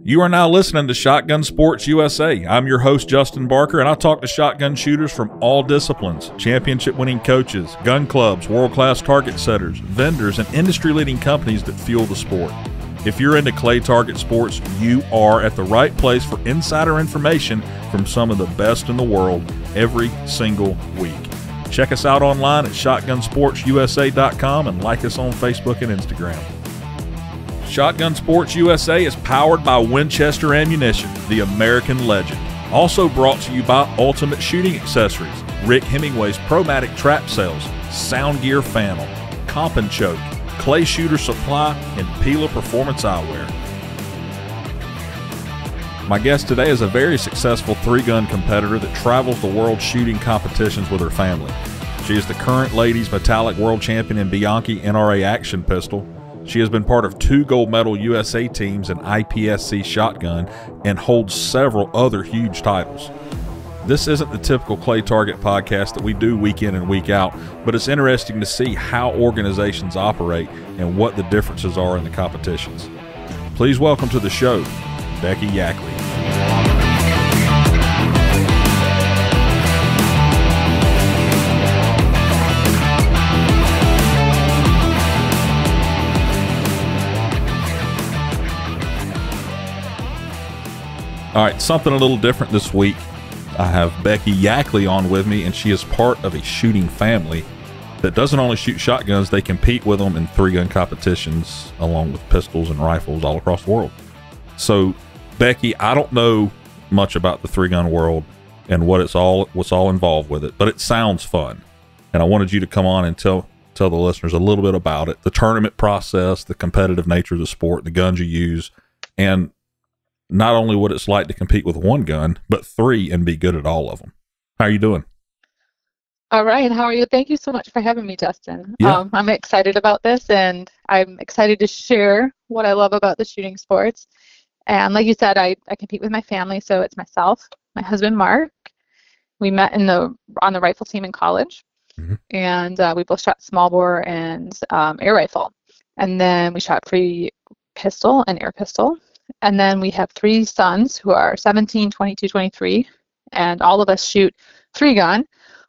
You are now listening to Shotgun Sports USA. I'm your host, Justin Barker, and I talk to shotgun shooters from all disciplines, championship-winning coaches, gun clubs, world-class target setters, vendors, and industry-leading companies that fuel the sport. If you're into clay target sports, you are at the right place for insider information from some of the best in the world every single week. Check us out online at shotgunsportsusa.com and like us on Facebook and Instagram. Shotgun Sports USA is powered by Winchester Ammunition, the American legend. Also brought to you by Ultimate Shooting Accessories, Rick Hemingway's Promatic Trap Cells, Sound Gear Fannel, Comp and Choke, Clay Shooter Supply, and Pila Performance Eyewear. My guest today is a very successful three-gun competitor that travels the world shooting competitions with her family. She is the current ladies metallic world champion in Bianchi NRA Action Pistol. She has been part of 2 gold medal USA teams in IPSC shotgun and holds several other huge titles. This isn't the typical Clay Target podcast that we do week in and week out, but it's interesting to see how organizations operate and what the differences are in the competitions. Please welcome to the show, Becky Yackley. All right, something a little different this week. I have Becky Yackley on with me, and she is part of a shooting family that doesn't only shoot shotguns, they compete with them in three-gun competitions along with pistols and rifles all across the world. So, Becky, I don't know much about the three-gun world and what's all involved with it, but it sounds fun. And I wanted you to come on and tell the listeners a little bit about it, the tournament process, the competitive nature of the sport, the guns you use, and not only what it's like to compete with one gun, but 3 and be good at all of them. How are you doing? All right. How are you? Thank you so much for having me, Justin. Yeah. I'm excited about this, and I'm excited to share what I love about the shooting sports. And like you said, I compete with my family, so it's myself, my husband, Mark. We met on the rifle team in college, and we both shot small bore and air rifle. And then we shot free pistol and air pistol. And then we have 3 sons who are 17, 22, 23, and all of us shoot three-gun,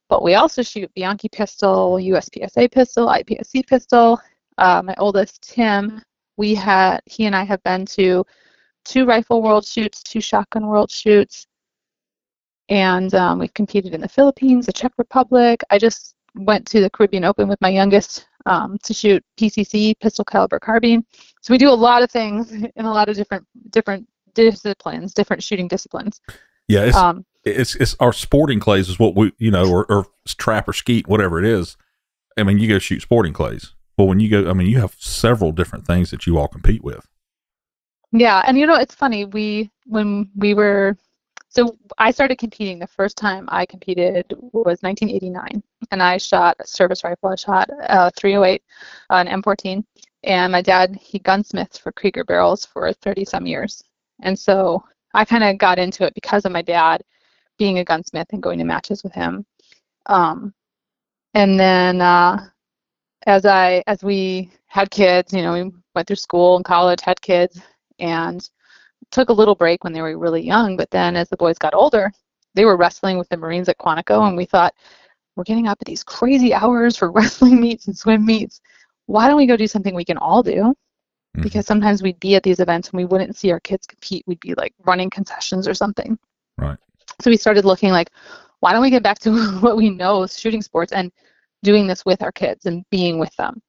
but we also shoot Bianchi pistol, USPSA pistol, IPSC pistol. My oldest, Tim, he and I have been to 2 rifle world shoots, 2 shotgun world shoots, and we've competed in the Philippines, the Czech Republic. I just went to the Caribbean Open with my youngest to shoot PCC, pistol caliber carbine. So we do a lot of things in a lot of different disciplines, different shooting disciplines. Yeah, it's our sporting clays is what we, or trap or skeet, whatever it is. I mean, you go shoot sporting clays. Well, when you go, I mean, you have several different things that you all compete with. Yeah, and it's funny. So I started competing. The first time I competed was 1989, and I shot a service rifle. I shot a 308, an M14, and my dad, he gunsmithed for Krieger barrels for 30-some years. And so I kind of got into it because of my dad being a gunsmith and going to matches with him. And then as we had kids, we went through school and college, had kids, and took a little break when they were really young, but then as the boys got older, they were wrestling with the Marines at Quantico, and we thought, we're getting up at these crazy hours for wrestling meets and swim meets. Why don't we go do something we can all do? Because sometimes we'd be at these events and we wouldn't see our kids compete. We'd be like running concessions or something. Right. So we started looking like, why don't we get back to what we know is shooting sports and doing this with our kids and being with them?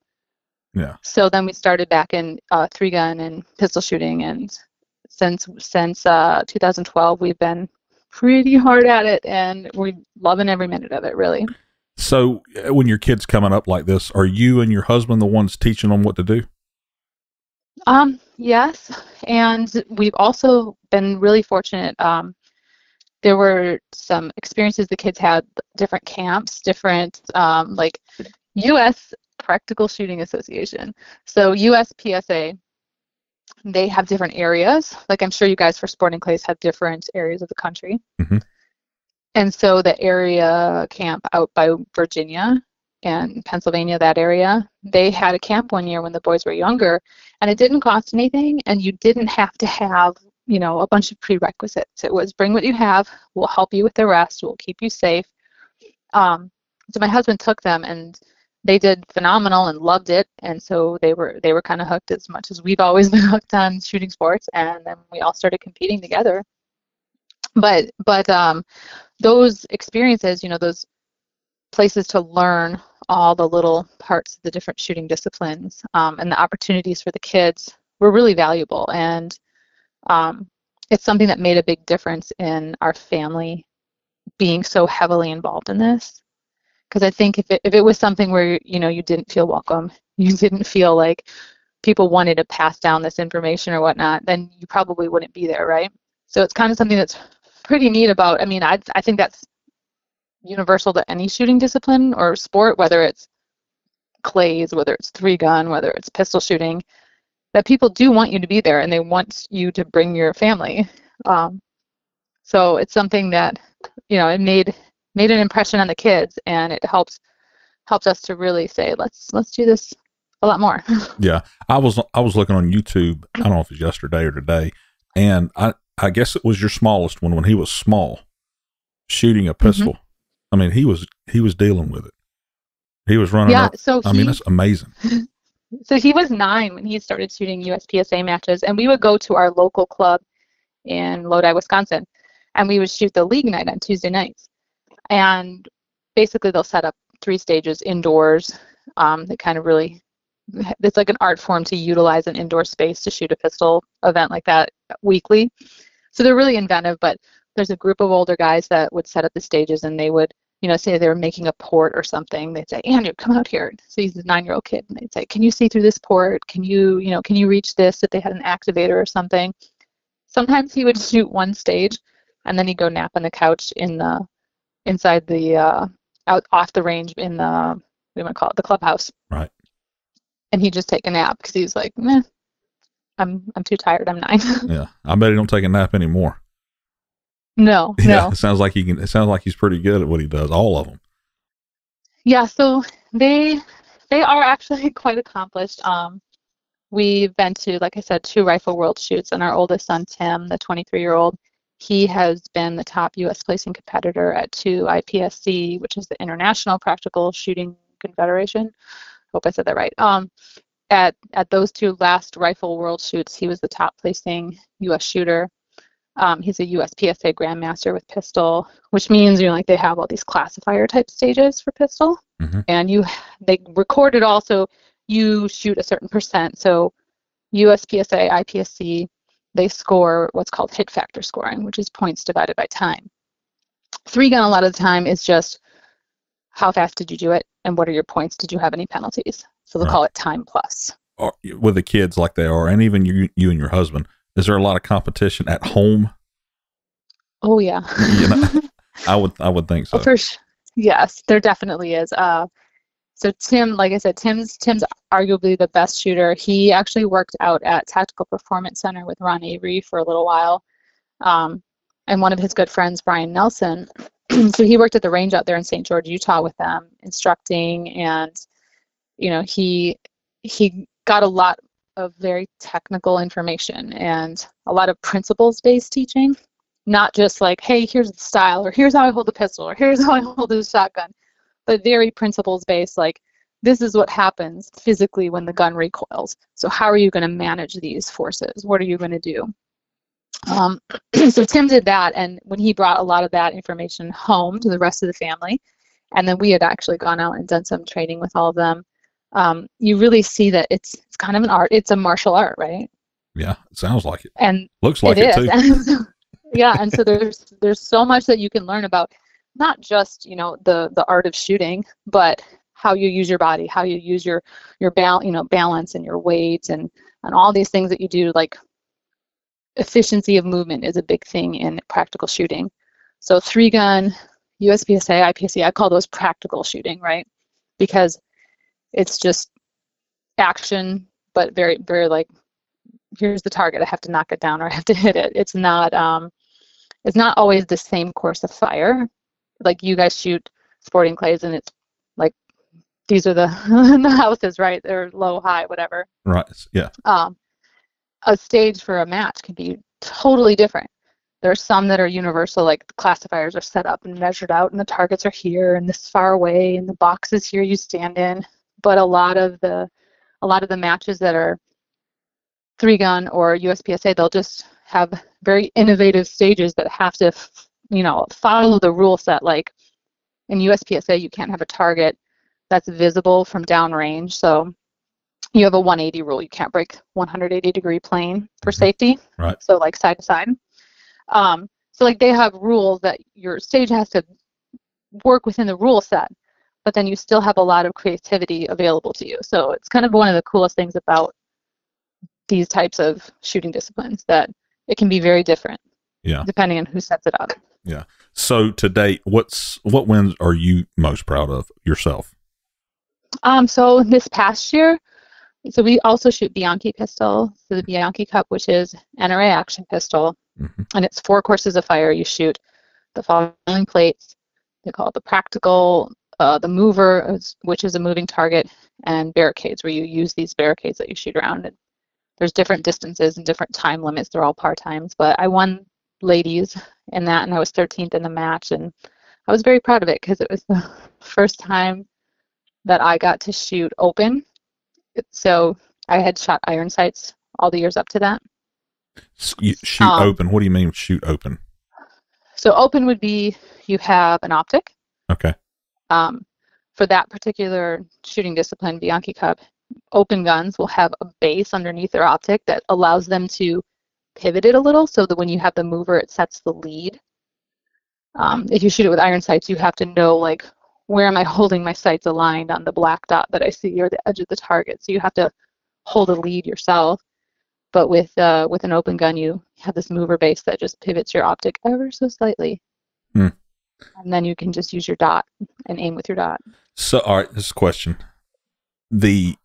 Yeah. So then we started back in three-gun and pistol shooting, and since 2012, we've been pretty hard at it, and we're loving every minute of it, really. So when your kid's coming up like this, are you and your husband the ones teaching them what to do? Yes, and we've also been really fortunate. There were some experiences the kids had, different camps, different like U.S. Practical Shooting Association. So USPSA, they have different areas. Like I'm sure you guys for sporting clays have different areas of the country. And so the area camp out by Virginia and Pennsylvania, that area, they had a camp one year when the boys were younger, and it didn't cost anything, and you didn't have to have a bunch of prerequisites. It was bring what you have, we'll help you with the rest, we'll keep you safe. So my husband took them, and they did phenomenal and loved it, and so they were kind of hooked as much as we've always been hooked on shooting sports, and then we all started competing together. But those experiences, those places to learn all the little parts of the different shooting disciplines, and the opportunities for the kids were really valuable, and it's something that made a big difference in our family being so heavily involved in this. Because I think if it was something where you didn't feel welcome, you didn't feel like people wanted to pass down this information or whatnot, then you probably wouldn't be there, right? So it's kind of something that's pretty neat about. I mean, I think that's universal to any shooting discipline or sport, whether it's clays, whether it's three-gun, whether it's pistol shooting, that people do want you to be there and they want you to bring your family. So it's something that it made an impression on the kids, and it helps us to really say, let's do this a lot more. Yeah, I was looking on YouTube. I don't know if it's yesterday or today, and I guess it was your smallest one when he was small, shooting a pistol. Mm-hmm. I mean, he was dealing with it. He was running. Yeah, I mean, that's amazing. So he was 9 when he started shooting USPSA matches, and we would go to our local club in Lodi, Wisconsin, and we would shoot the league night on Tuesday nights. And basically, they'll set up 3 stages indoors. They kind of really, it's like an art form to utilize an indoor space to shoot a pistol event like that weekly. So they're really inventive, but there's a group of older guys that would set up the stages, and they would, say they were making a port or something. They'd say, Andrew, come out here. So he's a 9-year-old kid, and they'd say, can you see through this port? Can you reach this if they had an activator or something? Sometimes he would shoot one stage, and then he'd go nap on the couch inside the out off the range in the, we want to call it the clubhouse. Right. And he'd just take a nap because he was like, meh, I'm too tired. I'm 9. Yeah, I bet he don't take a nap anymore. No. It sounds like it sounds like he's pretty good at what he does. All of them. Yeah. So they are actually quite accomplished. We've been to, like I said, 2 rifle world shoots, and our oldest son, Tim, the 23-year-old, he has been the top U.S. placing competitor at 2 IPSC, which is the International Practical Shooting Confederation. Hope I said that right. At those 2 last rifle world shoots, he was the top placing U.S. shooter. He's a USPSA Grandmaster with pistol, which means they have all these classifier type stages for pistol, mm-hmm. and they record it all, so you shoot a certain percent. So USPSA, IPSC, they score what's called hit factor scoring, which is points divided by time. 3-gun a lot of the time is just how fast did you do it and what are your points? Did you have any penalties? So they'll call it time plus. Or with the kids like they are, and even you and your husband, is there a lot of competition at home? Oh yeah. I would think so. For sure. Yes, there definitely is. So Tim, like I said, Tim's arguably the best shooter. He actually worked out at Tactical Performance Center with Ron Avery for a little while. And one of his good friends, Brian Nelson, so he worked at the range out there in St. George, Utah with them, instructing, and he got a lot of very technical information and a lot of principles-based teaching, not just like, hey, here's the style, or here's how I hold the pistol, or here's how I hold the shotgun, but very principles-based, like this is what happens physically when the gun recoils. So how are you going to manage these forces? What are you going to do? So Tim did that, and when he brought a lot of that information home to the rest of the family, and then we had actually gone out and done some training with all of them, you really see that it's kind of an art. It's a martial art, right? Yeah, it sounds like it. And looks like it too. And yeah, and so there's so much that you can learn about, not just the art of shooting, but how you use your body, how you use your balance and your weight and all these things that you do. Like efficiency of movement is a big thing in practical shooting. So 3-gun, USPSA, IPSC, I call those practical shooting, right? Because it's just action, but very, very like, here's the target, I have to knock it down or I have to hit it. It's not always the same course of fire. Like you guys shoot sporting clays and it's like, these are the houses, right? They're low, high, whatever. Right, yeah. A stage for a match can be totally different. There's some that are universal, like the classifiers are set up and measured out, and the targets are here and this far away, and the box is here you stand in. But a lot of the matches that are 3-gun or USPSA, they'll just have very innovative stages that have to, follow the rule set. Like in USPSA, you can't have a target that's visible from downrange. So you have a 180 rule. You can't break 180-degree plane for safety. Right. So like side to side. So like they have rules that your stage has to work within the rule set, but then you still have a lot of creativity available to you. So it's kind of one of the coolest things about these types of shooting disciplines, that it can be very different. Yeah. Depending on who sets it up. Yeah. So to date, what wins are you most proud of yourself? So this past year, so we also shoot Bianchi pistol, so the Bianchi Cup, which is NRA action pistol, and it's 4 courses of fire. You shoot the following plates. They call it the practical, the mover, which is a moving target, and barricades, where you use these barricades that you shoot around. And there's different distances and different time limits. They're all par times, but I won ladies in that, and I was 13th in the match, and I was very proud of it because it was the first time that I got to shoot open. So I had shot iron sights all the years up to that. Shoot open. What do you mean shoot open? So open would be you have an optic. Okay. For that particular shooting discipline, Bianchi Cup, open guns will have a base underneath their optic that allows them to pivot it a little, so that when you have the mover, it sets the lead. If you shoot it with iron sights, you have to know, like, where am I holding my sights aligned on the black dot that I see, or the edge of the target. So you have to hold a lead yourself. But with an open gun, you have this mover base that just pivots your optic ever so slightly. And then you can just use your dot and aim with your dot. So, all right, this is a question. The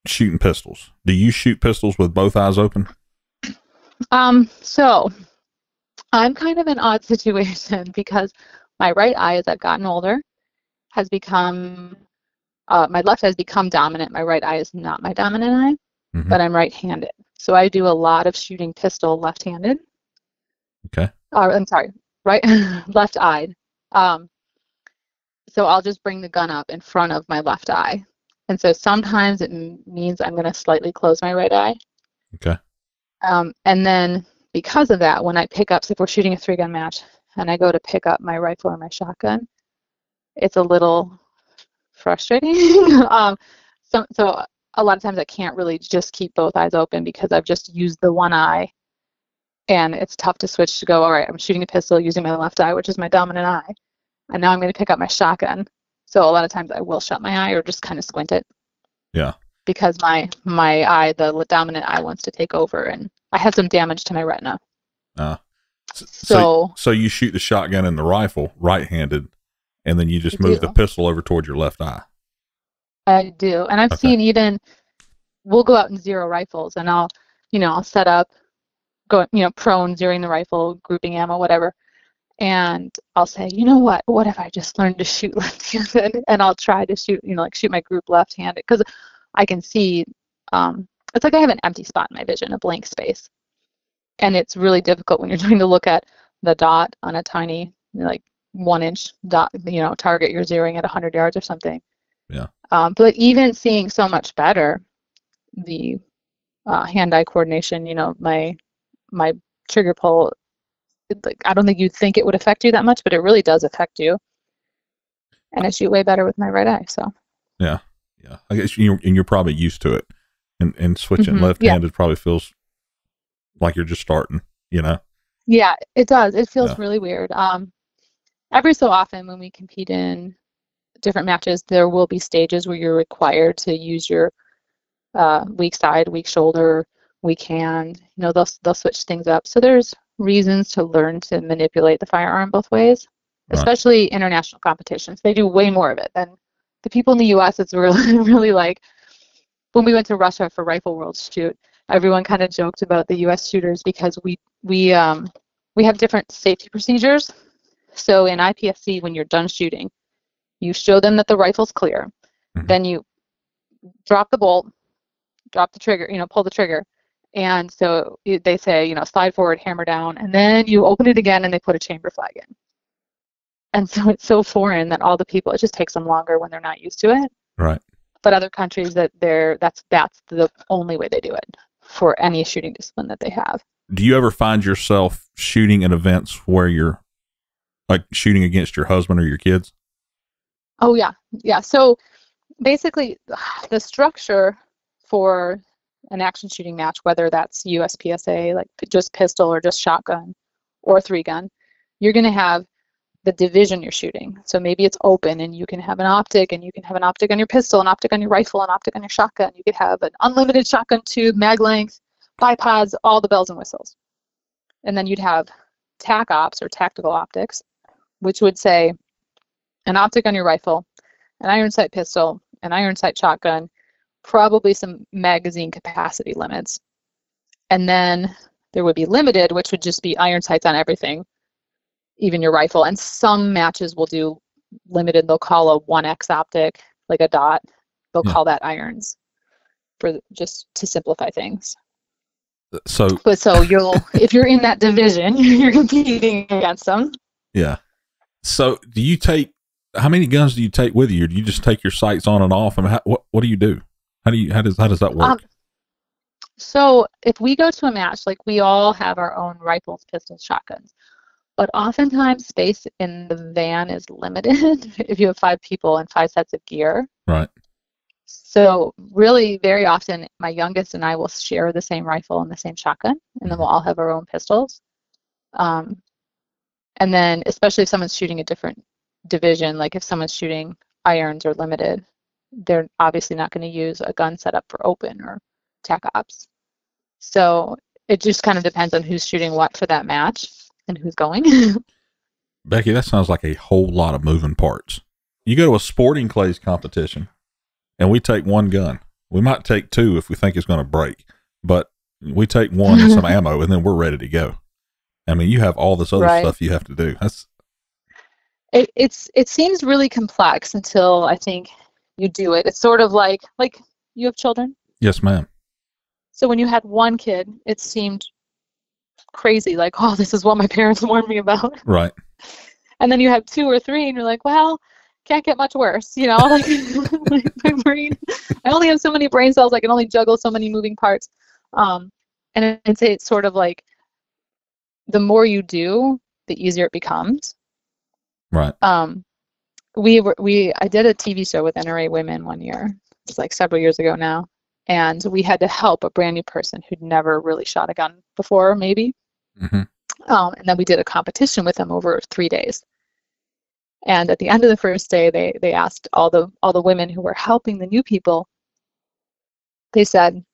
shooting pistols. Do you shoot pistols with both eyes open? So I'm kind of an odd situation because my right eye, as I've gotten older, has become, my left eye has become dominant. My right eye is not my dominant eye, but I'm right-handed. So I do a lot of shooting pistol left-handed. Okay. I'm sorry, left-eyed. So I'll just bring the gun up in front of my left eye. And so sometimes it means I'm going to slightly close my right eye. Okay. And then because of that, when I pick up, so if we're shooting a 3-gun match and I go to pick up my rifle or my shotgun, it's a little frustrating. So a lot of times I can't really just keep both eyes open because I've just used the one eye, and it's tough to switch to go, all right, I'm shooting a pistol using my left eye, which is my dominant eye, and now I'm going to pick up my shotgun. So a lot of times I will shut my eye or just kind of squint it. Yeah. Because my eye, the dominant eye, wants to take over, and I have some damage to my retina. So you shoot the shotgun and the rifle right-handed, and then you just move the pistol over toward your left eye. I do, and I've seen even, we'll go out and zero rifles, and I'll set up, go prone, zeroing the rifle, grouping ammo, whatever, and I'll say, you know what if I just learned to shoot left-handed, and I'll try to shoot, shoot my group left-handed, because I can see, it's like I have an empty spot in my vision, a blank space. And it's really difficult when you're trying to look at the dot on a tiny, like 1-inch dot, target you're zeroing at 100 yards or something. Yeah. But even seeing so much better, the hand-eye coordination, my trigger pull, I don't think you'd think it would affect you that much, but it really does affect you. And I shoot way better with my right eye, so. Yeah. Yeah. I guess you're probably used to it. And switching left-handed probably feels like you're just starting, Yeah, it does. It feels really weird. Every so often when we compete in different matches, there will be stages where you're required to use your weak side, weak shoulder, weak hand. They'll switch things up. So there's reasons to learn to manipulate the firearm both ways, especially international competitions. They do way more of it than the people in the U.S. It's really, really like, when we went to Russia for Rifle World Shoot, everyone kind of joked about the U.S. shooters because we have different safety procedures. So in IPSC, when you're done shooting, you show them that the rifle's clear. Then you drop the bolt, drop the trigger, pull the trigger, And so they say, slide forward, hammer down, and then you open it again and they put a chamber flag in. And so it's so foreign that all the people, it just takes them longer when they're not used to it. Right. But other countries that's the only way they do it for any shooting discipline that they have. Do you ever find yourself shooting in events where you're like shooting against your husband or your kids? Oh, yeah. Yeah. So basically, the structure for an action shooting match, whether that's USPSA, like just pistol or just shotgun or 3-gun, you're going to have the division you're shooting. So maybe it's open and you can have an optic, and you can have an optic on your pistol, an optic on your rifle, an optic on your shotgun. You could have an unlimited shotgun tube, mag length, bipods, all the bells and whistles. And then you'd have TAC ops or tactical optics, which would say an optic on your rifle, an iron sight pistol, an iron sight shotgun, probably some magazine capacity limits. And then there would be limited, which would just be iron sights on everything, even your rifle. And some matches will do limited. They'll call a 1X optic, like a dot. They'll call that irons, for just to simplify things. So if you're in that division, you're competing against them. Yeah. So how many guns do you take with you? Or do you just take your sights on and off? I mean, what do you do? How does that work? So if we go to a match, like, we all have our own rifles, pistols, shotguns, but oftentimes space in the van is limited if you have 5 people and 5 sets of gear. Right. So really, very often, my youngest and I will share the same rifle and the same shotgun, and then we'll all have our own pistols. And then, especially if someone's shooting a different division, like if someone's shooting irons or limited, they're obviously not going to use a gun set up for open or TAC ops. So it just kind of depends on who's shooting what for that match and who's going. Becky, that sounds like a whole lot of moving parts. You go to a sporting clays competition, and we take 1 gun. We might take 2 if we think it's going to break, but we take 1 and some ammo, and then we're ready to go. I mean, you have all this other stuff you have to do. It seems really complex until I think you do it. It's sort of like you have children? Yes, ma'am. So when you had 1 kid, it seemed crazy, like, oh, this is what my parents warned me about. Right. And then you have 2 or 3, and you're like, well, can't get much worse, like my brain. I only have so many brain cells. I can only juggle so many moving parts. And I'd say it's sort of like the more you do, the easier it becomes. Right. I did a TV show with NRA Women one year. It's like several years ago now. And we had to help a brand new person who'd never really shot a gun before, maybe. Mm-hmm. And then we did a competition with them over 3 days. And at the end of the first day, they asked all the women who were helping the new people. They said,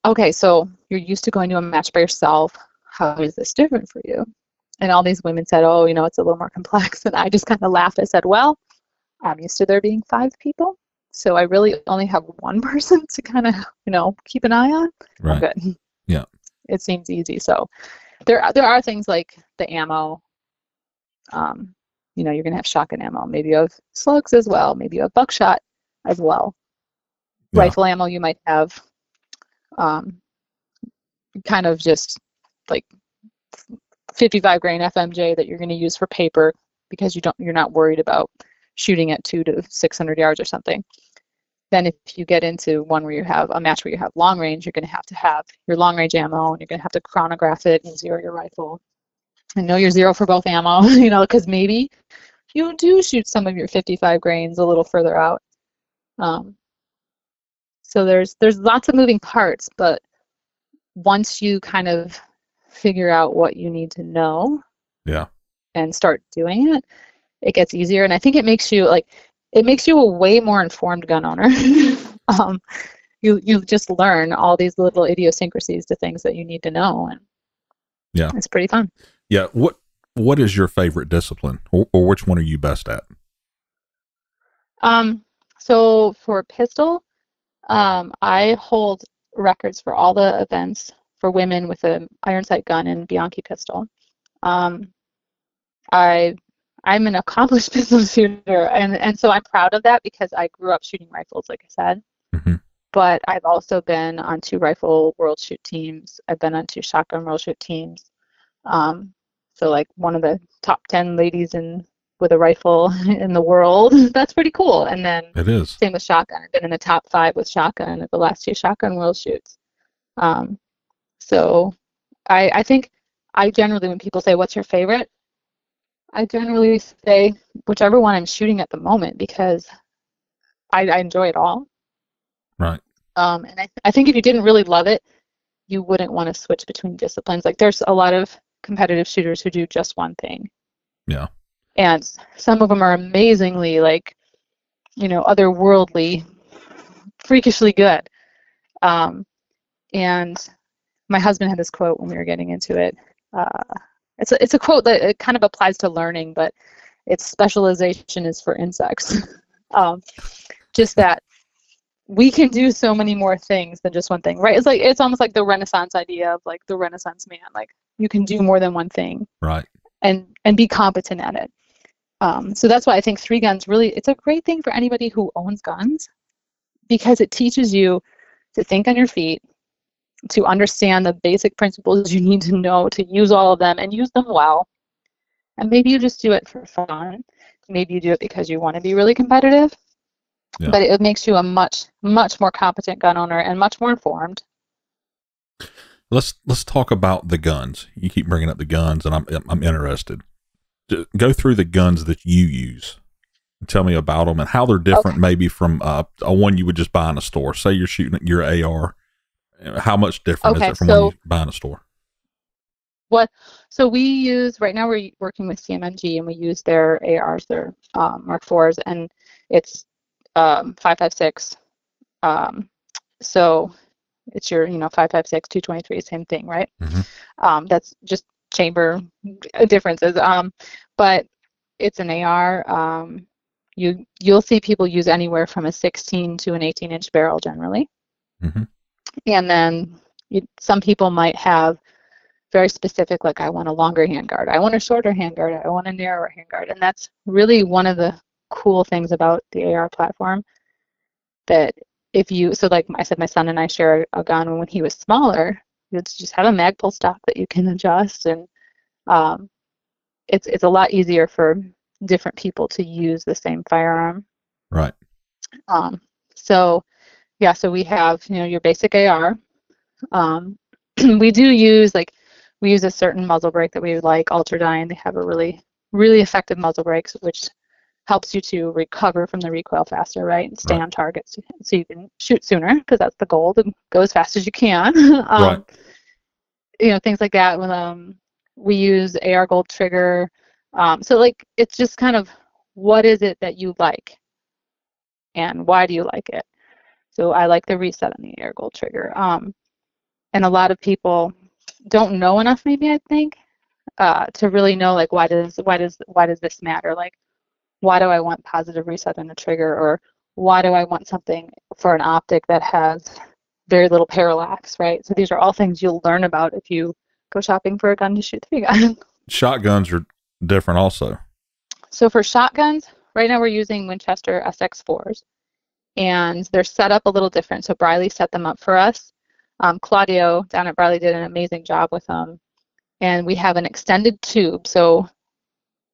"Okay, so you're used to going to a match by yourself. How is this different for you?" And all these women said, "Oh, it's a little more complex." And I just kind of laughed. I said, "Well, I'm used to there being 5 people, so I really only have 1 person to kind of, keep an eye on." Right. I'm good. Yeah. It seems easy. So there are things like the ammo. You're going to have shotgun ammo. Maybe you have slugs as well. Maybe you have buckshot as well. Yeah. Rifle ammo, you might have kind of just like 55 grain FMJ that you're going to use for paper because you're not worried about shooting at 200 to 600 yards or something. Then if you get into one where you have a match where you have long range, you're going to have your long range ammo, and you're going to have to chronograph it and zero your rifle. And know your zero for both ammo, because maybe you do shoot some of your 55 grains a little further out. So there's lots of moving parts, but once you kind of figure out what you need to know, and start doing it, it gets easier. And I think it makes you a way more informed gun owner. You just learn all these little idiosyncrasies to things that you need to know, and it's pretty fun. Yeah. What is your favorite discipline, or which one are you best at? So for pistol, I hold records for all the events for women with an iron sight gun and Bianchi pistol. I'm an accomplished pistol shooter, and so I'm proud of that because I grew up shooting rifles, like I said. Mm-hmm. but I've also been on 2 rifle world shoot teams. I've been on 2 shotgun world shoot teams. So like one of the top 10 ladies with a rifle in the world. That's pretty cool. And then It is. same with shotgun. I've been in the top 5 with shotgun at the last 2 shotgun world shoots. So I think I generally, when people say, what's your favorite? I generally say whichever one I'm shooting at the moment, because I enjoy it all. Right. And I think if you didn't really love it, you wouldn't want to switch between disciplines. Like there's a lot of competitive shooters who do just one thing. Yeah. And some of them are amazingly, like, otherworldly, freakishly good. And my husband had this quote when we were getting into it. It's a quote that it kind of applies to learning, but its specialization is for insects. Just that we can do so many more things than just one thing, right? It's almost like the Renaissance idea of like the Renaissance man. Like you can do more than one thing, right? And be competent at it. So that's why I think 3 guns it's a great thing for anybody who owns guns, because it teaches you to think on your feet, to understand the basic principles you need to know to use all of them and use them well. And maybe you just do it for fun. Maybe you do it because you want to be really competitive. Yeah. But it makes you a much, much more competent gun owner and much more informed. Let's talk about the guns. You keep bringing up the guns, and I'm interested. Go through the guns that you use. Tell me about them and how they're different, maybe from a one you would just buy in a store. Say you're shooting at your AR. How much different is it from one you buy in a store? So we use, right now we're working with CMMG, and we use their ARs, their Mark IVs, and it's 5.56. So it's your 5.56, 223, same thing, right? Mm-hmm. That's just chamber differences. But it's an AR. You'll see people use anywhere from a 16 to an 18-inch barrel generally. Mm-hmm. And then some people might have very specific, like I want a longer handguard, I want a shorter handguard, I want a narrower handguard. And that's really one of the cool things about the AR platform, that so like I said, my son and I share a gun. When he was smaller, you just have a Magpul stock that you can adjust, and it's a lot easier for different people to use the same firearm. Right. So we have your basic AR. We use a certain muzzle brake that we like, Ultradyne. They have a really, really effective muzzle brake, which helps you to recover from the recoil faster, right? And stay on target so you can shoot sooner, because that's the goal, to go as fast as you can. Right. Things like that. We use AR Gold trigger. So like it's just kind of, what is it that you like and why do you like it? So I like the reset on the AR Gold trigger. And a lot of people don't know enough, maybe, I think, to really know, like, why does this matter? Like, why do I want positive reset on a trigger, or why do I want something for an optic that has very little parallax, right? So these are all things you'll learn about if you go shopping for a gun to shoot 3 guns. Shotguns are different also. So for shotguns, right now we're using Winchester SX4s, and they're set up a little different. So Briley set them up for us. Claudio down at Briley did an amazing job with them. And we have an extended tube. So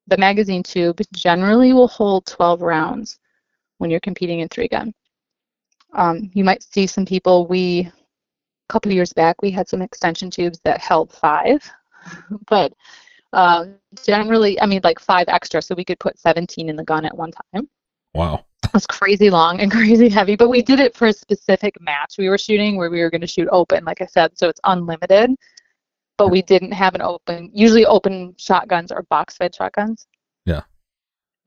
the magazine tube generally will hold 12 rounds when you're competing in 3 gun. You might see some people, a couple of years back, we had some extension tubes that held 5, but generally, like 5 extra, so we could put 17 in the gun at one time. Wow. It was crazy long and crazy heavy, but we did it for a specific match we were shooting, where we were going to shoot open, like I said, so it's unlimited. But we didn't have an open. Usually open shotguns are box-fed shotguns. Yeah.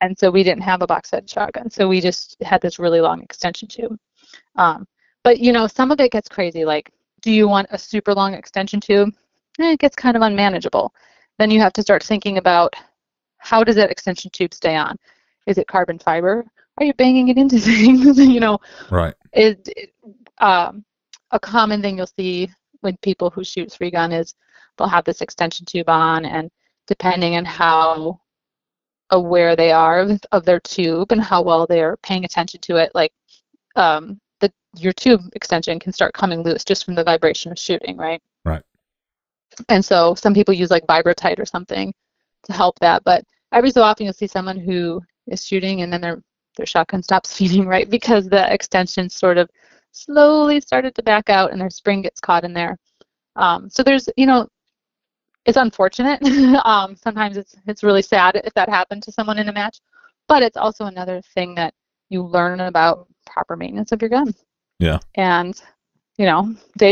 And so we didn't have a box-fed shotgun, so we just had this really long extension tube. But some of it gets crazy. Like, do you want a super long extension tube? It gets kind of unmanageable. Then you have to start thinking about, how does that extension tube stay on? Is it carbon fiber? Are you banging it into things? Right. A common thing you'll see with people who shoot 3 gun is they'll have this extension tube on, and depending on how aware they are of their tube and how well they're paying attention to it, like your tube extension can start coming loose just from the vibration of shooting, right? Right. And so some people use like Vibrotite or something to help that. But every so often you'll see someone who is shooting and then their shotgun stops feeding, right? Because the extension sort of slowly started to back out and their spring gets caught in there. So there's, it's unfortunate. Sometimes it's really sad if that happened to someone in a match, but it's also another thing that you learn about proper maintenance of your gun. Yeah. And,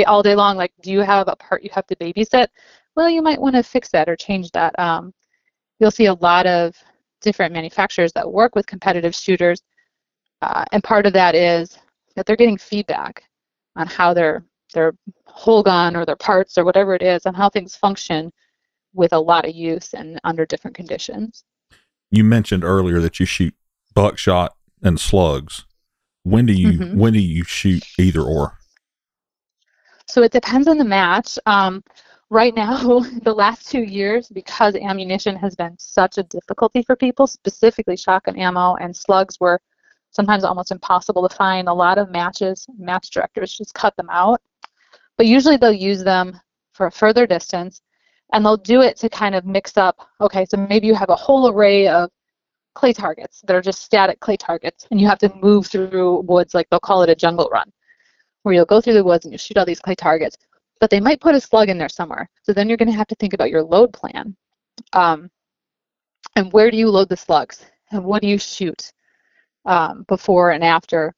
all day long, like, do you have a part you have to babysit? Well, you might want to fix that or change that. You'll see a lot of different manufacturers that work with competitive shooters, and part of that is that they're getting feedback on how their whole gun or their parts or whatever it is, on how things function with a lot of use and under different conditions. You mentioned earlier that you shoot buckshot and slugs. When do you shoot either or? So it depends on the match. Right now, the last 2 years, because ammunition has been such a difficulty for people, specifically shotgun ammo and slugs were sometimes almost impossible to find. A lot of match directors just cut them out. But usually they'll use them for a further distance, and they'll do it to kind of mix up, okay, so maybe you have a whole array of clay targets that are just static clay targets, and you have to move through woods, like they'll call it a jungle run, where you'll go through the woods and you shoot all these clay targets. But they might put a slug in there somewhere. So then you're going to have to think about your load plan. And where do you load the slugs? And what do you shoot before and after?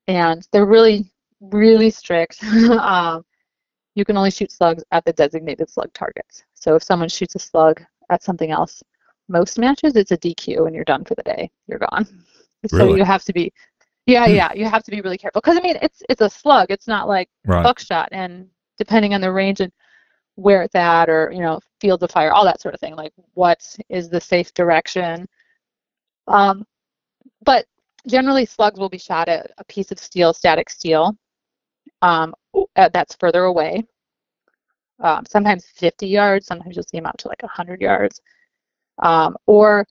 And they're really, really strict. You can only shoot slugs at the designated slug targets. So if someone shoots a slug at something else, most matches it's a DQ and you're done for the day. You're gone. Really? So you have to be, you have to be really careful. Because, I mean, it's a slug. It's not like buckshot. And depending on the range and where it's at, or, fields of fire, all that sort of thing, like what is the safe direction. But generally slugs will be shot at a piece of steel, static steel, that's further away. Sometimes 50 yards, sometimes you'll see them out to like 100 yards. Or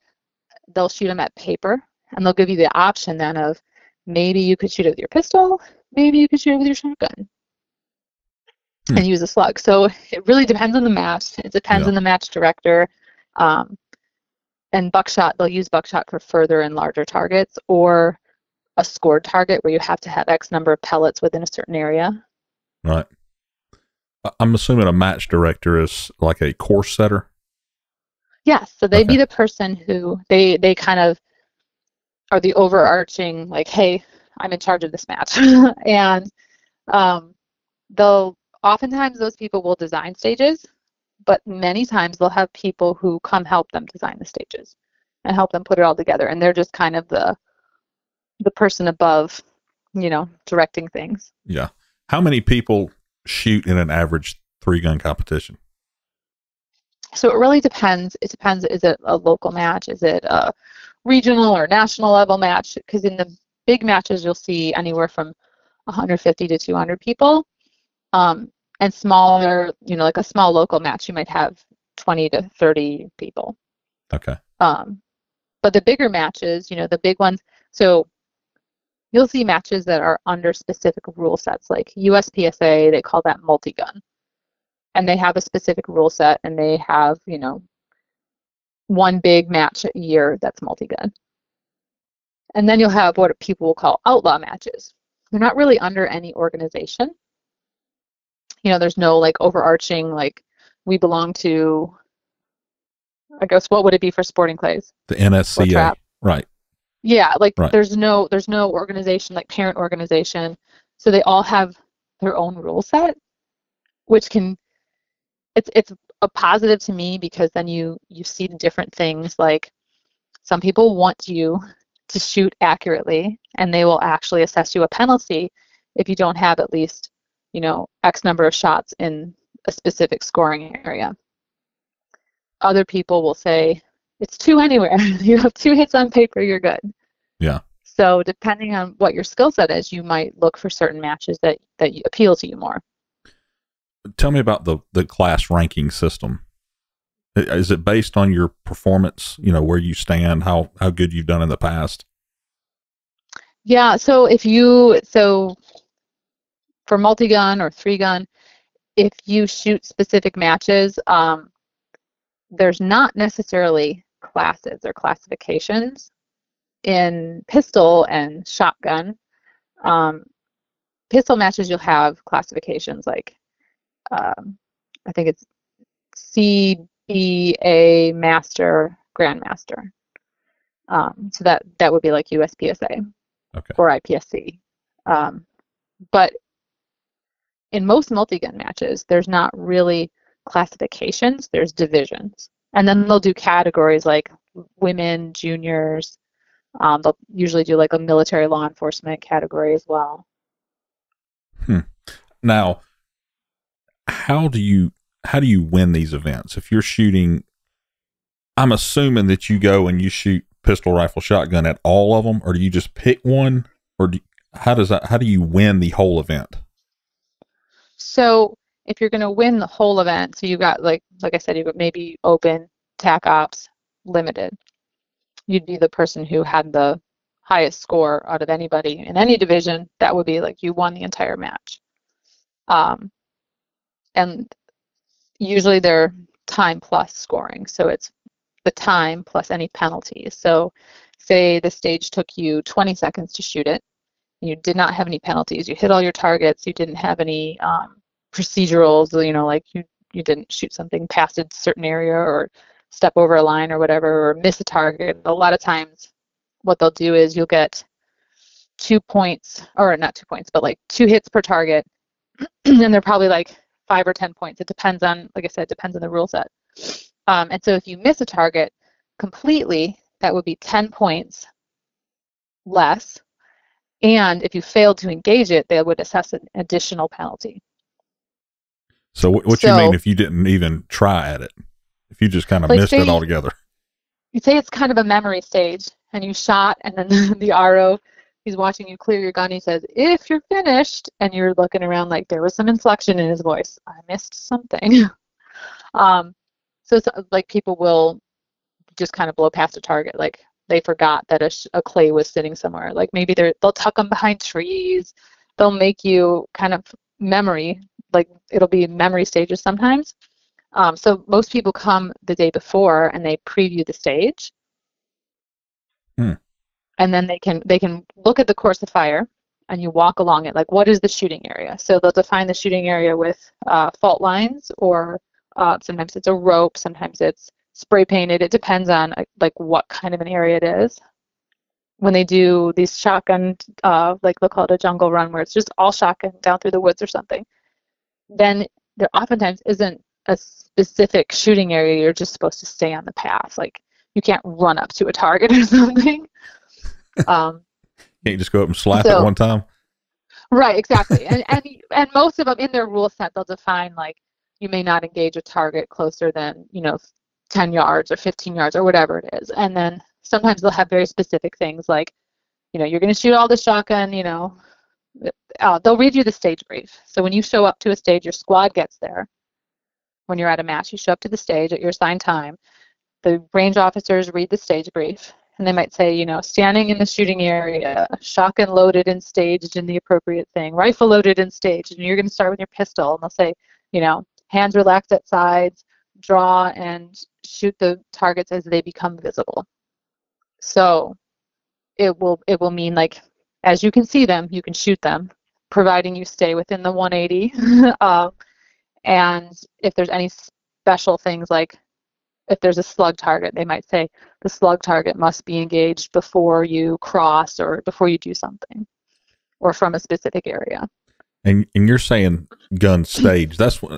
they'll shoot them at paper, and they'll give you the option then of maybe you could shoot it with your pistol, maybe you could shoot it with your shotgun. And use a slug. So it really depends on the match. It depends on the match director. And buckshot, they'll use buckshot for further and larger targets, or a scored target where you have to have X number of pellets within a certain area. Right. I'm assuming a match director is like a course setter? Yes. So they'd be the person who, they kind of are the overarching, like, hey, I'm in charge of this match. And oftentimes those people will design stages, but many times they'll have people who come help them design the stages and help them put it all together. And they're just kind of the person above, directing things. Yeah. How many people shoot in an average 3-gun competition? So it really depends. It depends. Is it a local match? Is it a regional or national level match? Because in the big matches, you'll see anywhere from 150 to 200 people. And smaller, like a small local match, you might have 20 to 30 people. Okay. But the bigger matches, the big ones, so you'll see matches that are under specific rule sets, like USPSA, they call that multi-gun. And they have a specific rule set, and they have, one big match a year that's multi-gun. And then you'll have what people will call outlaw matches. They're not really under any organization. There's no like overarching, like, we belong to, I guess, what would it be for sporting clays? The NSCA. Right. Yeah, like there's no organization, like parent organization. So they all have their own rule set, which it's a positive to me, because then you see different things. Like, some people want you to shoot accurately, and they will actually assess you a penalty if you don't have at least, X number of shots in a specific scoring area. Other people will say, it's 2 anywhere. You have 2 hits on paper, you're good. Yeah. So depending on what your skill set is, you might look for certain matches that appeal to you more. Tell me about the class ranking system. Is it based on your performance, where you stand, how good you've done in the past? Yeah, so for multi-gun or 3-gun, if you shoot specific matches, there's not necessarily classes or classifications. In pistol and shotgun, pistol matches, you'll have classifications like, I think it's CBA Master, Grandmaster. So that would be like USPSA or IPSC. But in most multi-gun matches, there's not really classifications, there's divisions. And then they'll do categories like women, juniors. They'll usually do like a military law enforcement category as well. Now, how do you win these events? If you're shooting, I'm assuming that you go and you shoot pistol, rifle, shotgun at all of them, or do you just pick one, or how do you win the whole event? So if you're going to win the whole event, so you've got like I said, you've got maybe open, TAC ops, limited. You'd be the person who had the highest score out of anybody in any division. That would be like you won the entire match. And usually they're time plus scoring. So it's the time plus any penalties. So say the stage took you 20 seconds to shoot it. You did not have any penalties. You hit all your targets. You didn't have any procedurals, like you didn't shoot something past a certain area or step over a line or whatever, or miss a target. A lot of times what they'll do is you'll get 2 points, or not 2 points, but like 2 hits per target. And they're probably like 5 or 10 points. It depends on, like I said, depends on the rule set. And so if you miss a target completely, that would be 10 points less. And if you failed to engage it, they would assess an additional penalty. So what you mean if you didn't even try at it? If you just kind of missed it altogether? You'd say it's kind of a memory stage, and you shot, and then the RO, he's watching you clear your gun. He says, if you're finished, and you're looking around like there was some inflection in his voice. I missed something. So it's like people will just kind of blow past a target. Like they forgot that a clay was sitting somewhere. Like maybe they'll tuck them behind trees. They'll make you kind of memory, like it'll be memory stages sometimes. So most people come the day before and they preview the stage. And then they can look at the course of fire and you walk along it. Like, what is the shooting area? So they'll define the shooting area with fault lines, or sometimes it's a rope, sometimes it's spray painted. It depends on like what kind of an area it is. When they do these shotgun, like they'll call it a jungle run, where it's just all shotgun down through the woods or something, then there oftentimes isn't a specific shooting area. You're just supposed to stay on the path. Like you can't run up to a target or something. Can't you just go up and slap it one time? Right, exactly. And most of them in their rule set, they'll define like you may not engage a target closer than 10 yards or 15 yards or whatever it is. And then sometimes they'll have very specific things like, you're going to shoot all the shotgun. They'll read you the stage brief. So when you show up to a stage, your squad gets there. When you're at a match, you show up to the stage at your assigned time. The range officers read the stage brief, and they might say, standing in the shooting area, shotgun loaded and staged in the appropriate thing, rifle loaded and staged, and you're going to start with your pistol. And they'll say, hands relaxed at sides, draw and shoot the targets as they become visible. So it will mean like as you can see them, you can shoot them, providing you stay within the 180. And if there's any special things, like if there's a slug target, they might say the slug target must be engaged before you cross or before you do something, or from a specific area. And you're saying gun stage. That's what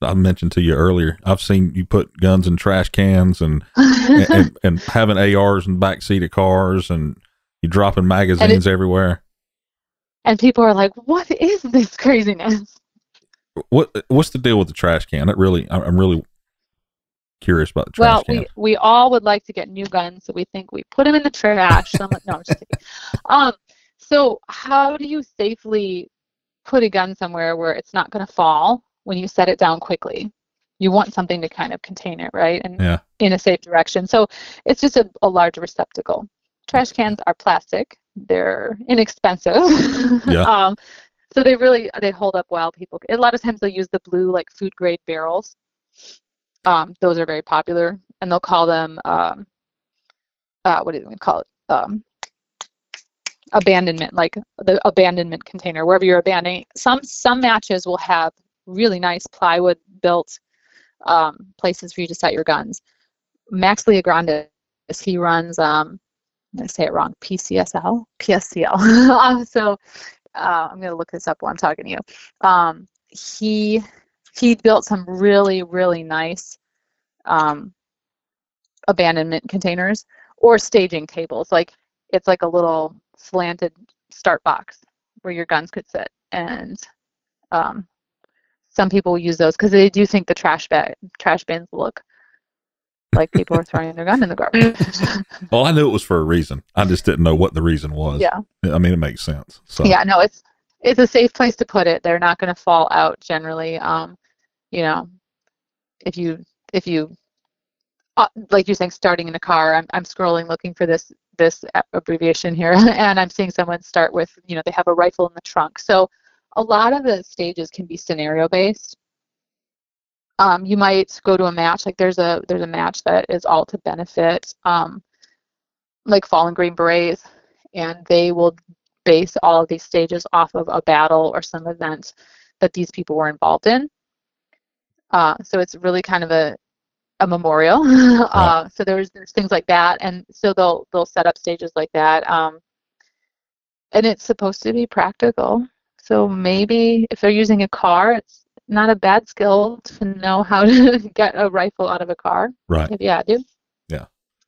I mentioned to you earlier. I've seen you put guns in trash cans and having ARs in the backseat of cars, and you dropping magazines everywhere. And people are like, "What is this craziness?" What's the deal with the trash can? I'm really curious about the trash can. Well, we all would like to get new guns, so we think we put them in the trash. No, I'm just kidding. So how do you safely put a gun somewhere where it's not going to fall when you set it down quickly? You want something to kind of contain it, right? And in a safe direction. So it's just a large receptacle. Trash cans are plastic. They're inexpensive. So they hold up well. People, a lot of times they'll use the blue like food grade barrels. Those are very popular, and they'll call them what do they call it? Abandonment, like the abandonment container, wherever you're abandoning. Some matches will have really nice plywood built places for you to set your guns. Max Leogrande, he runs I'm gonna say it wrong, PSCL. So I'm gonna look this up while I'm talking to you. He built some really, really nice abandonment containers or staging tables. Like it's like a little slanted start box where your guns could sit, and some people use those because they do think the trash bins look like people are throwing their gun in the garbage. Well, I knew it was for a reason. I just didn't know what the reason was. Yeah. I mean, it makes sense. So yeah, no, it's a safe place to put it. They're not going to fall out generally. You know, if you like you're saying, starting in a car, I'm scrolling looking for this abbreviation here, and I'm seeing someone start with, they have a rifle in the trunk. So a lot of the stages can be scenario based. You might go to a match, like there's a match that is all to benefit like Fallen Green Berets, and they will base all of these stages off of a battle or some event that these people were involved in. So it's really kind of a memorial. Right. So there's things like that, and so they'll set up stages like that. And it's supposed to be practical. So maybe if they're using a car, it's not a bad skill to know how to get a rifle out of a car. Right. If you had to. Yeah.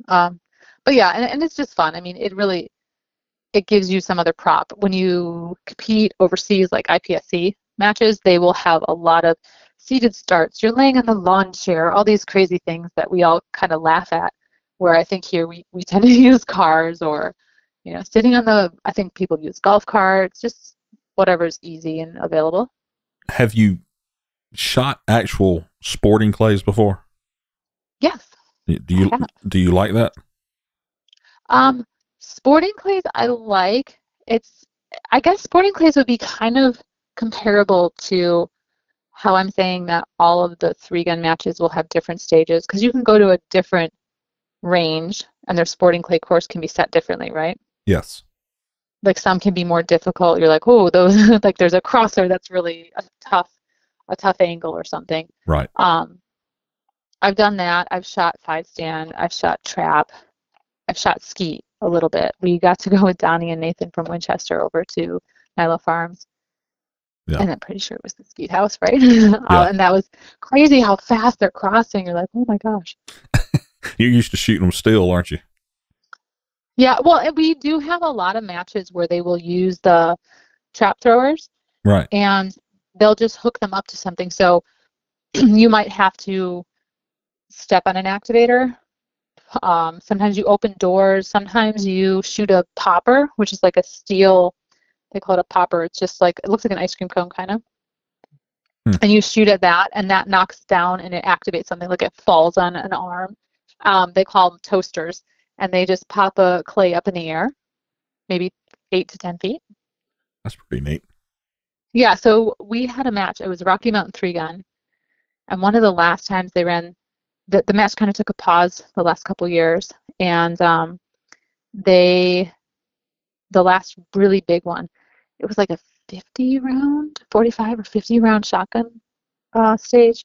But yeah, and it's just fun. I mean, it gives you some other prop. When you compete overseas, like IPSC matches, they will have a lot of seated starts. You're laying on the lawn chair, all these crazy things that we all kind of laugh at, where I think here we tend to use cars or, sitting on I think people use golf carts, just whatever's easy and available. Have you shot actual sporting clays before? Yes. Do you like that? Sporting clays I like. I guess sporting clays would be kind of comparable to how I'm saying that all of the 3-gun matches will have different stages, because you can go to a different range and their sporting clay course can be set differently, right? Yes. Like some can be more difficult. You're like, oh, those like there's a crosser that's really a tough angle or something. Right. I've done that. I've shot 5-stand. I've shot trap. I've shot skeet a little bit. We got to go with Donnie and Nathan from Winchester over to Nilo Farms. Yeah. And I'm pretty sure it was the skeet house, right? Yeah. And that was crazy how fast they're crossing. You're like, oh my gosh. You're used to shooting them still, aren't you? Yeah, well, we do have a lot of matches where they will use the trap throwers. Right. And they'll just hook them up to something. So you might have to step on an activator. Sometimes you open doors. Sometimes you shoot a popper, which is like a steel, they call it a popper. It's just like, it looks like an ice cream cone kind of. And you shoot at that, and that knocks down and it activates something, like it falls on an arm. They call them toasters, and they just pop a clay up in the air, maybe 8 to 10 feet. That's pretty neat. Yeah, so we had a match. It was Rocky Mountain 3-gun. And one of the last times they ran, the match kind of took a pause the last couple years. And the last really big one, it was like a 45 or 50 round shotgun stage.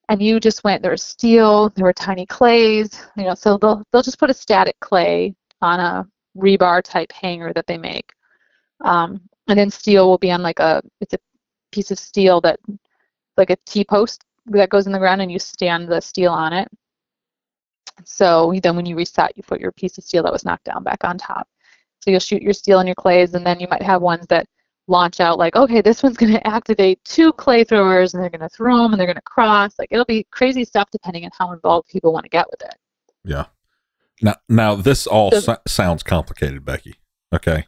And you just went, there was steel, there were tiny clays, so they'll just put a static clay on a rebar type hanger that they make. And then steel will be on it's a piece of steel that, like a T-post that goes in the ground, and you stand the steel on it. So then when you reset, you put your piece of steel that was knocked down back on top. So you'll shoot your steel and your clays, and then you might have ones that launch out like, okay, this one's going to activate 2 clay throwers, and they're going to throw them, and they're going to cross. Like, it'll be crazy stuff depending on how involved people want to get with it. Yeah. Now this all sounds complicated, Becky. Okay.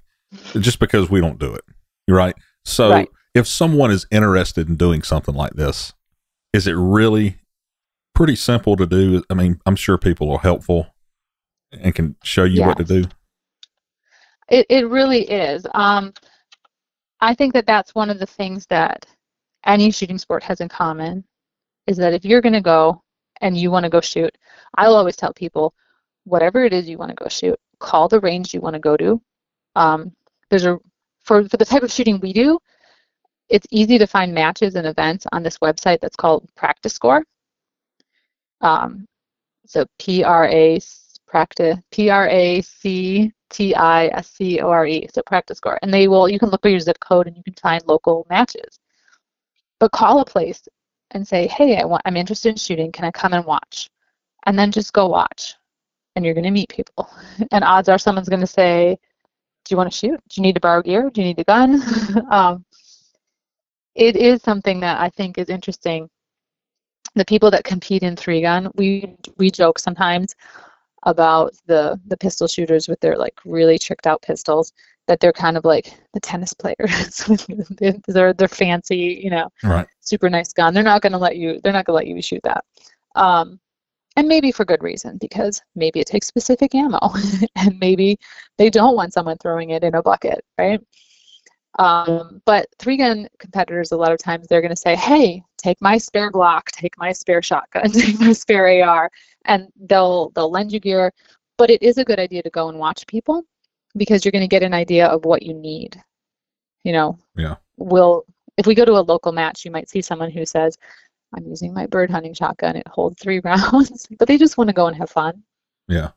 Just because we don't do it. You're right. So right. If someone is interested in doing something like this, is it really pretty simple to do? I mean, I'm sure people are helpful and can show you what to do. It really is. I think that that's one of the things that any shooting sport has in common is that if you're going to go and you want to go shoot, I'll always tell people, whatever it is you want to go shoot, call the range you want to go to. There's a for the type of shooting we do, it's easy to find matches and events on this website that's called Practice Score. So PRACTISCORE. So Practice Score, and you can look for your zip code and you can find local matches. But call a place and say, hey, I'm interested in shooting. Can I come and watch? And then just go watch. And you're going to meet people. And odds are someone's going to say, do you want to shoot? Do you need to borrow gear? Do you need a gun? It is something that I think is interesting. The people that compete in three-gun, we joke sometimes about the pistol shooters with their like really tricked out pistols, that they're kind of like the tennis players. they're fancy, Right. super nice gun. They're not going to let you shoot that. And maybe for good reason, because maybe it takes specific ammo and maybe they don't want someone throwing it in a bucket, right? But three-gun competitors, a lot of times they're going to say, hey, take my spare Glock, take my spare shotgun, take my spare AR, and they'll lend you gear. But it is a good idea to go and watch people, because you're going to get an idea of what you need. Yeah. If we go to a local match, you might see someone who says, I'm using my bird hunting shotgun. It holds 3 rounds, but they just want to go and have fun. Yeah.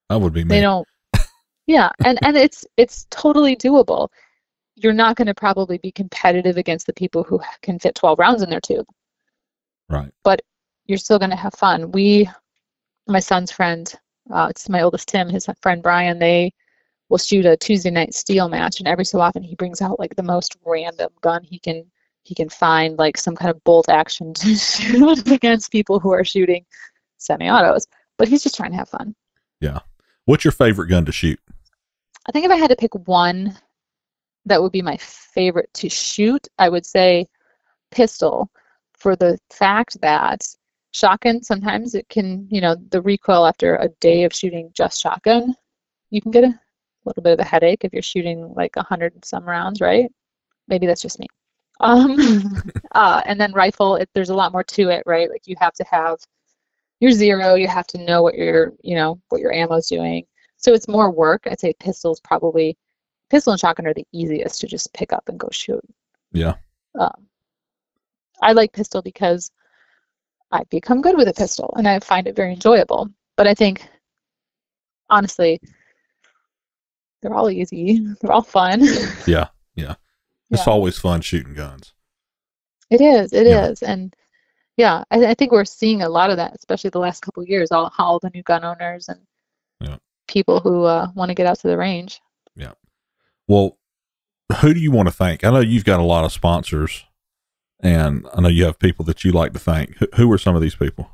That would be me. They don't. Yeah. And it's totally doable. You're not going to probably be competitive against the people who can fit 12 rounds in their tube. Right. But you're still going to have fun. My son's friend, it's my oldest Tim, his friend Brian, they will shoot a Tuesday night steel match, and every so often he brings out like the most random gun he can find, like some kind of bolt action to shoot against people who are shooting semi-autos. But he's just trying to have fun. Yeah. What's your favorite gun to shoot? I think if I had to pick one that would be my favorite to shoot, I would say pistol, for the fact that shotgun, sometimes it can, the recoil after a day of shooting just shotgun, you can get a little bit of a headache if you're shooting like 100 and some rounds, right? Maybe that's just me. And then rifle, there's a lot more to it, right? Like you have to have your zero, you have to know what your ammo's doing. So it's more work. I'd say pistol and shotgun are the easiest to just pick up and go shoot. Yeah. I like pistol because I've become good with a pistol and I find it very enjoyable. But I think, honestly, they're all easy. They're all fun. Yeah. Yeah. It's always fun shooting guns. It is. And yeah, I think we're seeing a lot of that, especially the last couple of years, all the new gun owners and people who want to get out to the range. Yeah. Well, who do you want to thank? I know you've got a lot of sponsors, and I know you have people that you like to thank. Who are some of these people?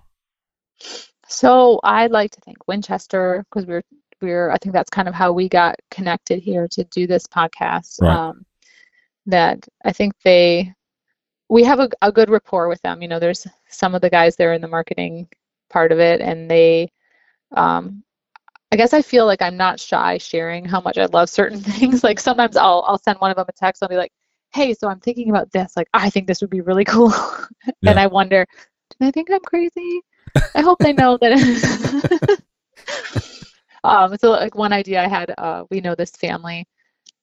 So I'd like to thank Winchester, because I think that's kind of how we got connected here to do this podcast. Right. That I think we have a good rapport with them. There's some of the guys there in the marketing part of it, and they, I guess I feel like I'm not shy sharing how much I love certain things. Like sometimes I'll send one of them a text. I'll be like, hey, so I'm thinking about this. Like, I think this would be really cool. And I wonder, do they think I'm crazy? I hope they know that. So like one idea I had, we know this family,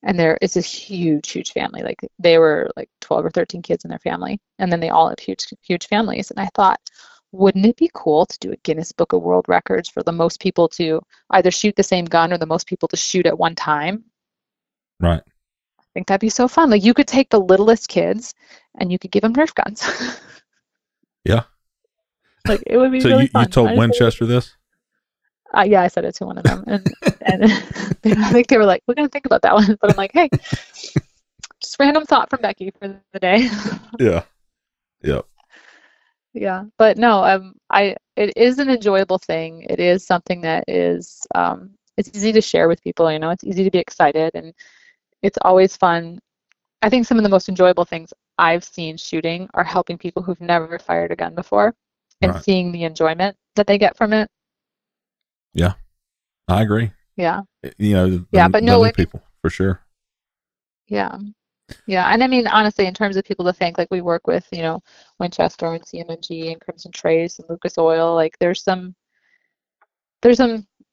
and it's a huge, huge family. Like they were like 12 or 13 kids in their family, and then they all have huge, huge families. And I thought, wouldn't it be cool to do a Guinness Book of World Records for the most people to either shoot the same gun or the most people to shoot at one time? Right. I think that'd be so fun. Like you could take the littlest kids and you could give them Nerf guns. Yeah. Like it would be so really fun. You told Winchester this? Yeah, I said it to one of them, and I think they were like, "We're gonna think about that one." But I'm like, "Hey, just random thought from Becky for the day." Yeah. Yep. Yeah, but no, it is an enjoyable thing. It is something that is, it's easy to share with people. It's easy to be excited, and it's always fun. I think some of the most enjoyable things I've seen shooting are helping people who've never fired a gun before, and seeing the enjoyment that they get from it. Yeah, I agree. Yeah. But no, new people for sure. Yeah. Yeah. And I mean, honestly, in terms of people to thank, like we work with, Winchester and CMMG and Crimson Trace and Lucas Oil, like there's some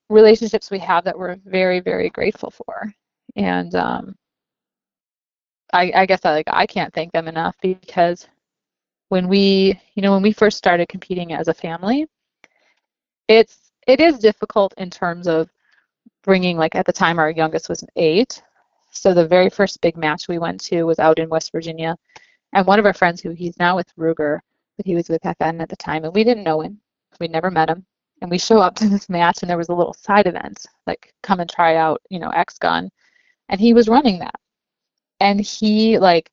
relationships we have that we're very, very grateful for. And I guess I can't thank them enough because when we first started competing as a family, it is difficult in terms of bringing, like at the time our youngest was 8. So the very first big match we went to was out in West Virginia. And one of our friends who he's now with Ruger, but he was with FN at the time, and we didn't know him. We'd never met him. And we show up to this match and there was a little side event, like come and try out, X gun. And he was running that. And he like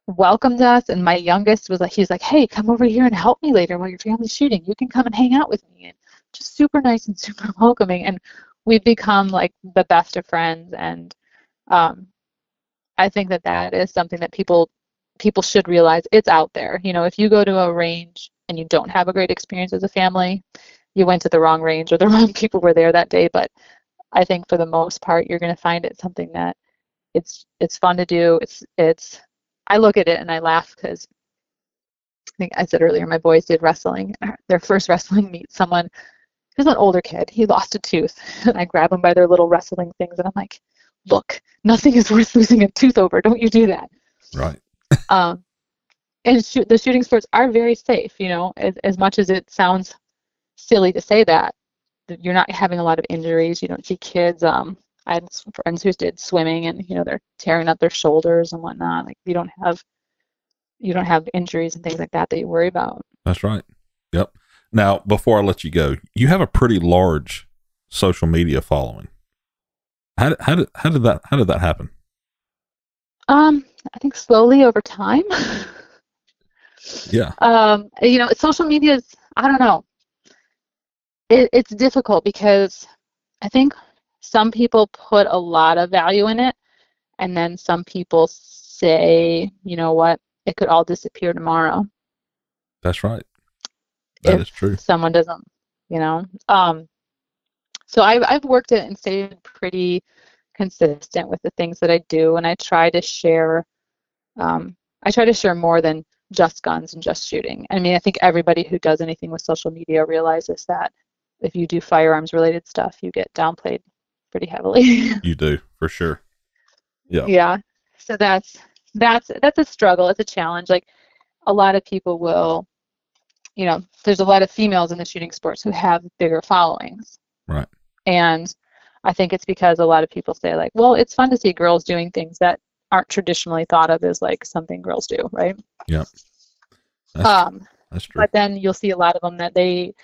welcomed us, and my youngest was like, he's like, hey, come over here and help me later while your family's shooting. You can come and hang out with me. And just super nice and super welcoming. And we've become like the best of friends. And I think that is something that people should realize. It's out there. If you go to a range and you don't have a great experience as a family, you went to the wrong range or the wrong people were there that day. But I think for the most part, you're going to find it something that it's fun to do. I look at it and I laugh because I think I said earlier, my boys did wrestling. Their first wrestling meet, someone, he was an older kid. He lost a tooth. And I grab them by their little wrestling things and I'm like, look, nothing is worth losing a tooth over. Don't you do that. Right. And the shooting sports are very safe, as much as it sounds silly to say that. You're not having a lot of injuries. You don't see kids. I had some friends who did swimming and, they're tearing up their shoulders and whatnot. Like you don't have injuries and things like that you worry about. That's right. Yep. Now, before I let you go, you have a pretty large social media following. How did that happen? I think slowly over time. Yeah. Social media is, I don't know. It's difficult because I think some people put a lot of value in it, and then some people say, you know what, it could all disappear tomorrow. That's right. That is true. Someone doesn't, So I've worked it and stayed pretty consistent with the things that I do, and I try to share. I try to share more than just guns and just shooting. I mean, I think everybody who does anything with social media realizes that if you do firearms related stuff, you get downplayed pretty heavily. You do, for sure. Yeah. Yeah. So that's a struggle. It's a challenge. Like a lot of people will, there's a lot of females in the shooting sports who have bigger followings. Right. And I think it's because a lot of people say like, well, it's fun to see girls doing things that aren't traditionally thought of as like something girls do, right? Yeah. That's true. But then you'll see a lot of them that they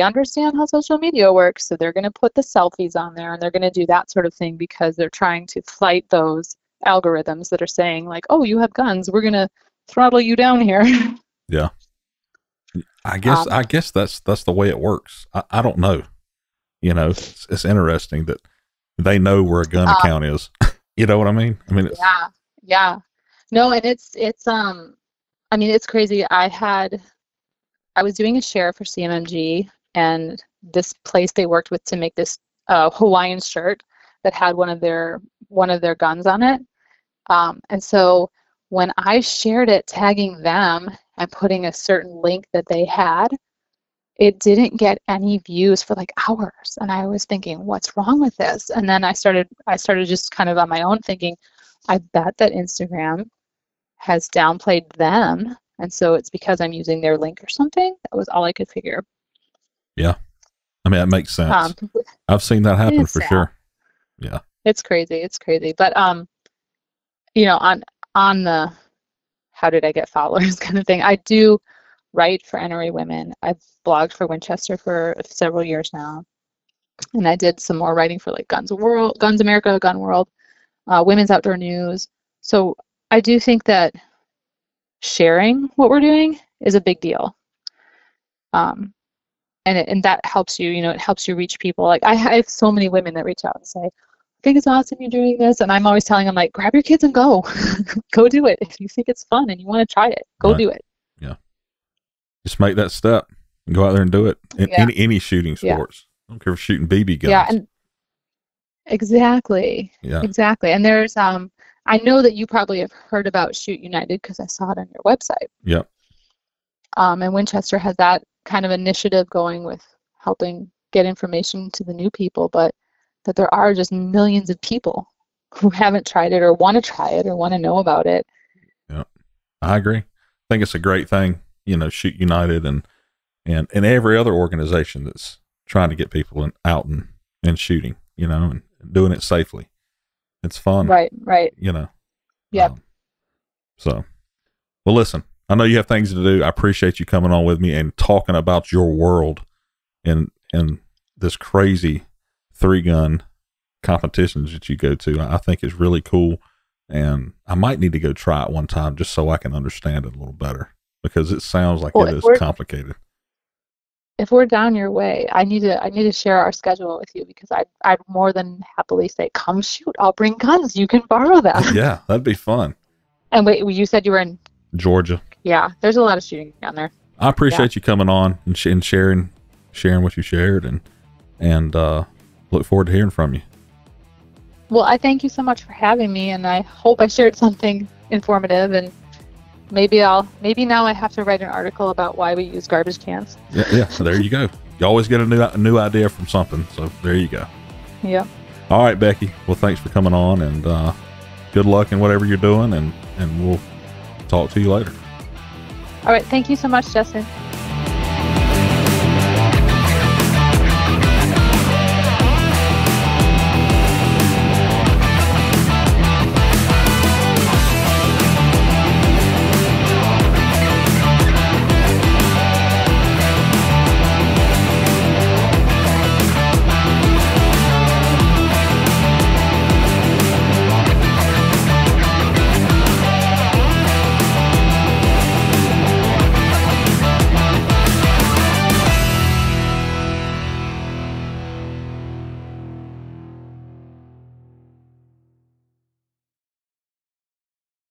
understand how social media works, so they're going to put the selfies on there and they're going to do that sort of thing because they're trying to fight those algorithms that are saying like, oh, you have guns, we're going to throttle you down here. Yeah. I guess that's the way it works. I don't know. It's interesting that they know where a gun account is. You know what I mean? I mean, yeah. No, and it's I mean, it's crazy. I was doing a share for CMMG, and this place they worked with to make this Hawaiian shirt that had one of their guns on it. And so when I shared it, tagging them and putting a certain link that they had, it didn't get any views for like hours. And I was thinking, what's wrong with this? And then I started just kind of on my own thinking, I bet that Instagram has downplayed them. And so it's because I'm using their link or something. That was all I could figure. Yeah. I mean, that makes sense. I've seen that happen for sure. Yeah. It's crazy. But, on the how did I get followers kind of thing, I do write for NRA Women. I've blogged for Winchester for several years now. And I did some more writing for like Guns America, Gun World, Women's Outdoor News. So I do think that sharing what we're doing is a big deal. And that helps you, it helps you reach people. Like I have so many women that reach out and say, I think it's awesome you're doing this. And I'm always telling them like, grab your kids and go. Go do it. If you think it's fun and you want to try it, go do it. Yeah. Just make that step and go out there and do it. In any shooting sports. I don't care if shooting BB guns. Yeah. And exactly. Yeah. Exactly. And there's, I I know that you probably have heard about Shoot United because I saw it on your website. Yep. And Winchester has that kind of initiative going with helping get information to the new people, but that there are just millions of people who haven't tried it or want to try it or want to know about it. Yep. I agree. I think it's a great thing, Shoot United and every other organization that's trying to get people out and shooting, and doing it safely. It's fun. Right. Yep. So, well, listen, I know you have things to do. I appreciate you coming on with me and talking about your world and this crazy 3-gun competitions that you go to. I think it's really cool, and I might need to go try it one time just so I can understand it a little better, because it sounds like it is complicated. If we're down your way, I need to share our schedule with you, because I'd more than happily say, come shoot. I'll bring guns. You can borrow them. Yeah, that'd be fun. And wait, you said you were in Georgia. Yeah, there's a lot of shooting down there. I appreciate you coming on and sharing what you shared, and look forward to hearing from you. Well, I thank you so much for having me, and I hope I shared something informative, and maybe now I have to write an article about why we use garbage cans. Yeah, there you go. You always get a new idea from something, so there you go. Yeah. All right, Becky. Well, thanks for coming on, and good luck in whatever you're doing, and we'll talk to you later. All right. Thank you so much, Justin.